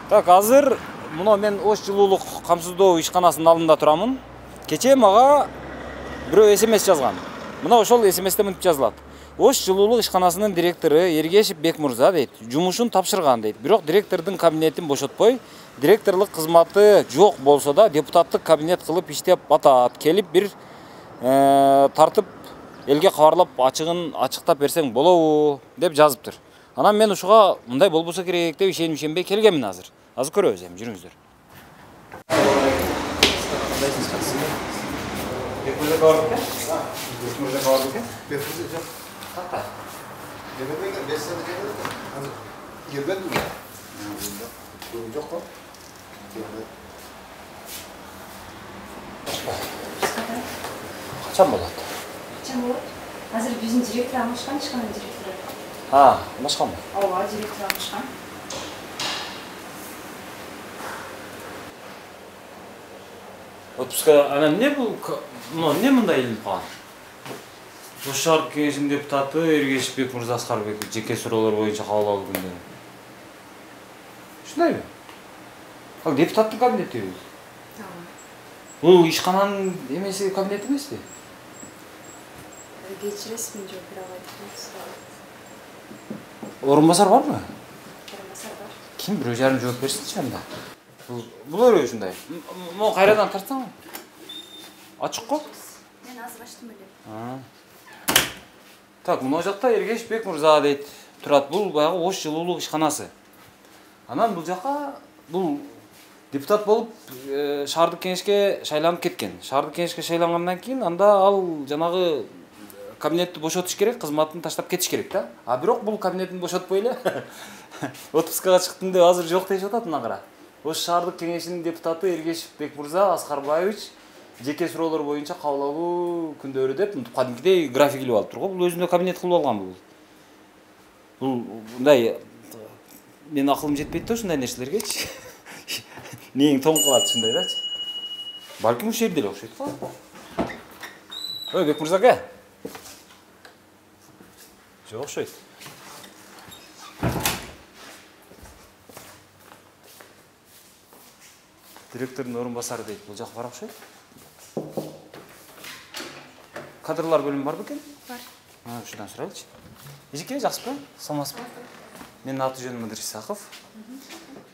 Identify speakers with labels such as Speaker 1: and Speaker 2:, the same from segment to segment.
Speaker 1: Так, азыр мына мен Ош жылуулук камсыздоо ишканасынын алдында турамын. Кечээ мага бирөө СМС жазган. Мына ошол СМСте мынтип жазылат. Ош жылуулук ишканасынын директору Ергешев Бекмурза дейт, жумушун тапшырган дейт. Бирок директордун кабинетин бошотпой, директорлук кызматы жок болсо да депутаттык кабинет кылып иштеп атат. Келип бир тартып элге кабарлап ачыгын ачыктап берсең болобу деп жазыптыр. Анан мен ушуга мындай болбосо керек деп ишенбей келгенмин азыр. Азыр көрөбүз эми, жүрүңүздөр. Качан болот?
Speaker 2: Качан болот? Азыр биздин директор алмашкан, ишкананын директору.
Speaker 1: Алмашканбы?
Speaker 2: Ооба, директор алмашкан.
Speaker 1: Отпуска, анан эмне бул, эмне мындай илинип калган? Ош шаардык кеңешинин депутаты Ергешев Бекмурза Аскарбеков жеке суроолор боюнча кабыл алуу күндөрү. Ушундайбы? Ал депутаттык кабинетиби? Бул ишкананын эмеси кабинети эмеспи?
Speaker 2: Кечиресиз, мен жооп бере албайт элем.
Speaker 1: Орун басар барбы?
Speaker 2: Орун басар бар.
Speaker 1: Ким бирөө жарым жооп берсинчи анда? Бул өрө ушундай. Могу кайрадан тартсаңбы? Ачык го?
Speaker 2: Мен азыр ачтым эле.
Speaker 1: Так, мына жакта Ергешев Бекмурза дейт турат. Бул баягы Ош жылуулук ишканасы. Анан бул жака бул депутат болуп шаардык кеңешке шайланып кеткен. Шаардык кеңешке шайлангандан кийин анда ал жанагы кабинетти бошотуш керек, кызматын таштап кетиш керек да. А бирок бул кабинетин бошотпой эле отпускага чыктым деп азыр жок дешип атат мына кара. Ош шаардык кеңешинин депутаты Ергешев Бекмурза Аскарбаевич жеке суроолор боюнча кабыл алуу күндөрү деп кадимкидей график илип алып турго. Бул өзүнө кабинет кылып алган бул. Бул мындай мен акылым жетпейт да ушундай нерселергечи. Нең тоң кылат ушундай дачы. Балким ушул жерде эле окшойт го. Ой, Бекмурза ака. Жок окшойт. Директордун орун басары дейт. Бул жак бар окшойт. Кадрлар бөлүмү бар бекен?
Speaker 2: Бар.
Speaker 1: Ушудан сурайлычы. Эжеке, жакшысызбы? Саламатсызбы? Менин аты жөнүм Мыдыр Исаков.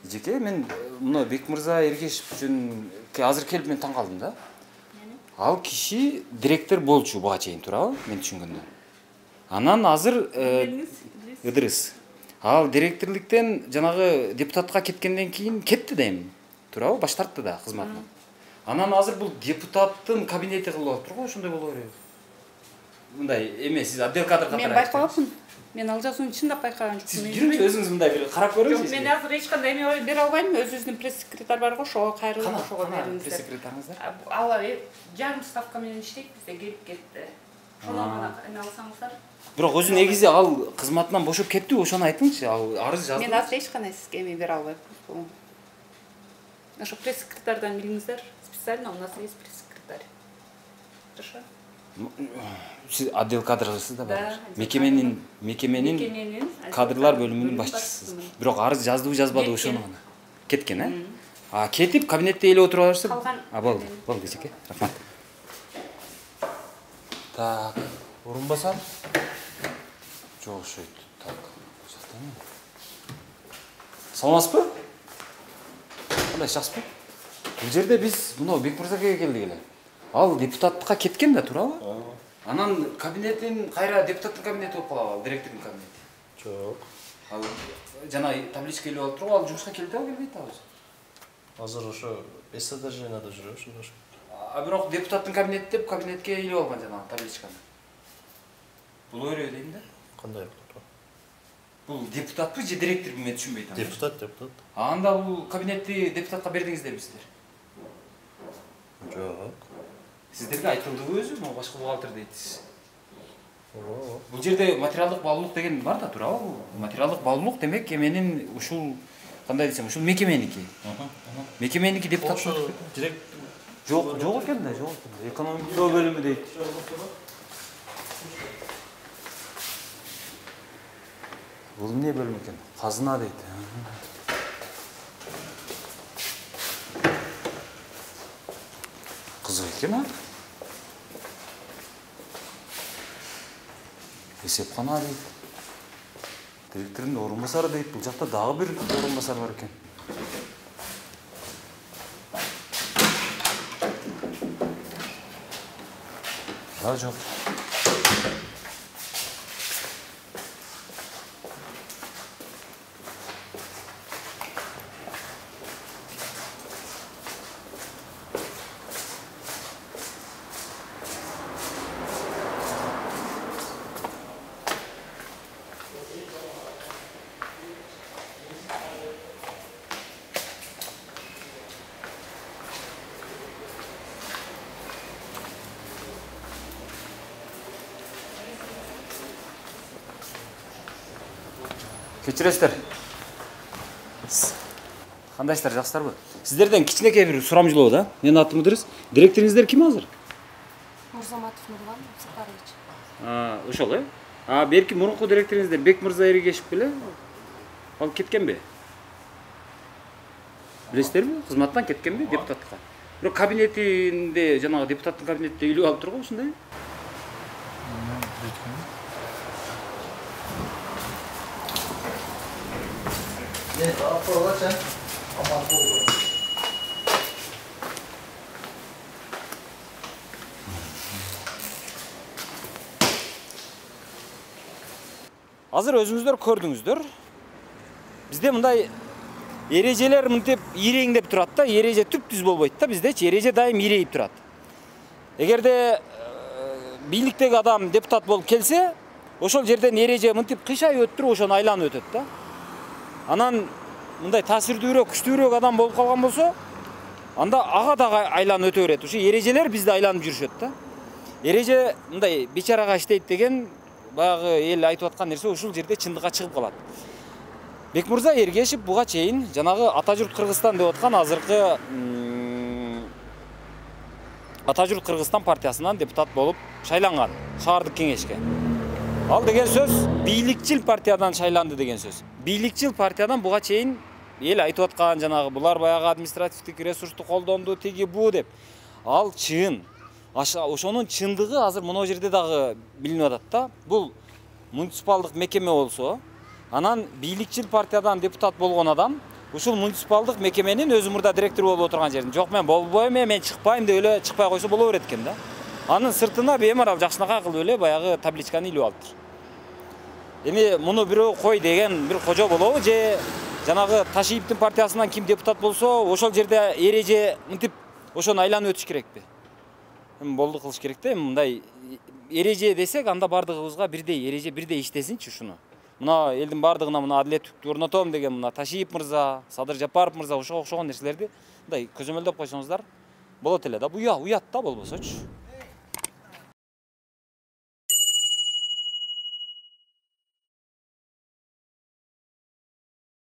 Speaker 1: Эжеке, мен мына Бекмурза Ергешев үчүн азыр келип мен таң калдым да. Ал киши директор болчу буга чейин, туурабы? Мен түшүнгөндө. Анан азыр Ыдырыс. Ал директорлуктен жанагы депутатка кеткенден кийин кетти да эми. Туурабы? Баш тартты да кызматынан. Анан азыр бул депутаттын кабинети кылып атыптыр го, ошондой боло береби? Мындай эме, сиз отдел кадр катары.
Speaker 2: Мен байкабапмын. Мен ал жазууну чындап байкаган жокмун.
Speaker 1: Сиз жүрүңүз өзүңүз мындай бир карап көрүңүз.
Speaker 2: Мен азыр эч кандай эме бере албайм. Өзүбүздүн пресс-секретарь бар го, ошого кайрылып ошого бериңиздер.
Speaker 1: Пресс-секретарыңыздар?
Speaker 2: Ал жарым ставка менен иштейт, бизде келип кетти. Ошону гана эме алсаңыздар.
Speaker 1: Бирок өзү негизи ал кызматынан бошоп кеттиби, ошону айтыңызчы. Ал арыз жазды.
Speaker 2: Мен азыр эч кандай сизге эме бере албайм. Ошо пресс-секретардан билиңиздер. Специально у нас есть пресс-секретарь. Хорошо?
Speaker 1: Сиз отдел кадрысыз да бар.
Speaker 2: Да.
Speaker 1: Мекеменин кадрлар бөлүмүнүн башчысысыз. Бирок арыз жаздыбы, жазбады ошону гана. Кеткен, кетип кабинетте эле отура берсе. Болду. Болду, эжеке. Рахмат. Так, орун басар. Жок окшойт. Так, жактан. Саламатсызбы? Кандай жакшысызбы? Бул жерде биз мына Бекмурзага келдик эле. Ал депутаттыкка кеткен да, туурабы? Анан кабинетин кайра депутаттын кабинети болуп калабы, ал директордун кабинети.
Speaker 3: Жок.
Speaker 1: Ал жана табличка илип алып тургу, ал жумушка келдиби, келбейт азыр?
Speaker 3: Азыр ошо 5 этажында жүрөбүз ошо.
Speaker 1: Бирок депутаттын кабинети деп кабинетке илип алган жана табличканы. Бул өрө дейм да.
Speaker 3: Кандай?
Speaker 1: Бул депутатпы же директорбу, мен түшүнбөй атам.
Speaker 3: Депутат.
Speaker 1: Анда бул кабинетти депутатка бердиңиздерби сиздер?
Speaker 3: Жок.
Speaker 1: Сиздерге айтылдыбы өзү, могу башкы бухгалтер дейтсиз. Бул жерде материалдык баалуулук деген бар да, туурабы? Материалдык баалуулук демек эменин ушул кандай десем, ушул мекеменики. Мекеменики депутат.
Speaker 3: Ошо директор.
Speaker 1: Жок экен да, жок экен. Экономикалоо бөлүмү дейт. Бул эмне бөлүм экен? Казына дейт. Кызык экен, а? Эсепкана дейт. Директордун орун басары дейт. Бул жакта дагы бир орун басар бар экен. Да, жок. Кечиресиздер. Кандайсыздар, жакшысыздарбы? Сиздерден кичинекей бир сурам жылоо да. Менин атым Ыдырыс. Директоруңуздар ким азыр?
Speaker 4: Мурзаматов Нурлан Сапарович.
Speaker 1: Ошол, э? Берки мурунку директоруңуздар Бекмырза Эргешев беле? Ал кеткенби? Билесиздерби? Кызматтан кеткенби депутатка? Бирок кабинетинде, жанагы депутаттын кабинетинде үйлүп алып турго ушундай. Азыр өзүңүздөр көрдүңүздөр. Бизде мындай эрежелер мынтип иреңдеп турат да, эреже түп-түз болбойт да, биздечи эреже дайым ирейип турат. Эгерде бийликтеги адам депутат болуп келсе, ошол жерден эреже мынтип кыйшайып өтүп туруп, ошону айланып өтөт да. Анан мындай таасирдүүрөөк, күчтүүрөөк адам болуп калган болсо, анда ага дагы айланып өтө берет. Ушу эрежелер бизде айланып жүрүшөт да. Эреже мындай бечарага иштейт деген баягы эл айтып аткан нерсе ушул жерде чындыкка чыгып калат. Бекмырза Эргешев буга чейин жанагы ата журт Кыргызстан деп аткан азыркы ата журт Кыргызстан партиясынан депутат болуп шайланган шаардык кеңешке. Ал деген сөз бийликчил партиядан шайланды деген сөз. Бийликчил партиядан буга чейин эл айтып аткан жанагы булар баягы административдик ресурсту колдонду, тиги бу деп. Ал чын. Ошонун чындыгы азыр мына жерде дагы билинип атат да. Бул муниципалдык мекеме болсо, анан бийликчил партиядан депутат болгон адам ушул муниципалдык мекеменин өзү мурда директор болуп отырган жерин жок мен болбойм, мен чыкпайм деп эле чыкпай койсо боло берет экен да. Анын сыртына беймарал жакшынакай кылып эле баягы табличканы илип алыптыр. Эми муну бирөө кой деген бир кожо болобу же жанагы Ташиевдин партиясынан ким депутат болсо, ошол жерде эреже мынтип ошону айланып өтүш керекпи? Эми болду кылыш керек да. Мындай эреже десек, анда бардыгыбызга бирдей эреже, бирдей иштесинчи ушуну. Мына элдин бардыгына мына адилеттүүлүктү орнотом деген мына Ташиев мырза, Садыр Жапаров мырза ошого окшогон нерселерди мындай көзөмөлдөп койсоңуздар болот эле да. Уят да болбосочу.